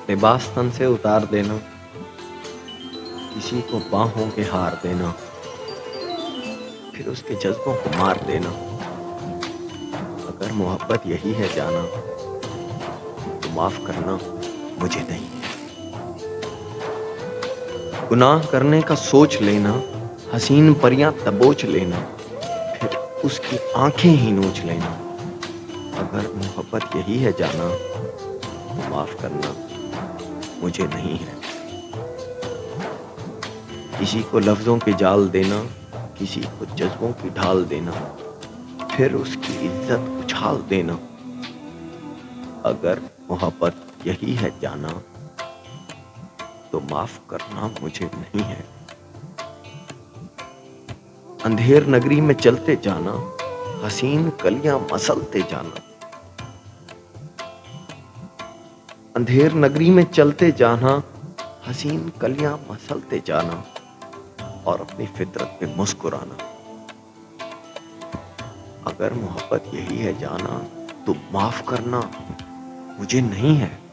لباس تن سے اتار دینا، کسی کو باہوں کے ہار دینا، پھر اس کے جذبوں کو مار دینا۔ اگر محبت یہی ہے جانا تو معاف کرنا مجھے نہیں ہے۔ گناہ کرنے کا سوچ لینا، حسین پریاں دبوچ لینا، پھر اس کی آنکھیں ہی نوچ لینا۔ اگر محبت یہی ہے جانا تو معاف کرنا مجھے نہیں ہے۔ کسی کو لفظوں کے جال دینا، کسی کو جذبوں کی ڈھال دینا، پھر اس کی عزت اچھال دینا۔ اگر محبت یہی ہے جانا تو معاف کرنا مجھے نہیں ہے۔ اندھیر نگری میں چلتے جانا، حسین کلیاں مسلتے جانا۔ اندھیر نگری میں چلتے جانا، حسین کلیاں مسلتے جانا، اور اپنی فطرت پہ مسکرانا۔ اگر محبت یہی ہے جانا تو معاف کرنا مجھے نہیں ہے۔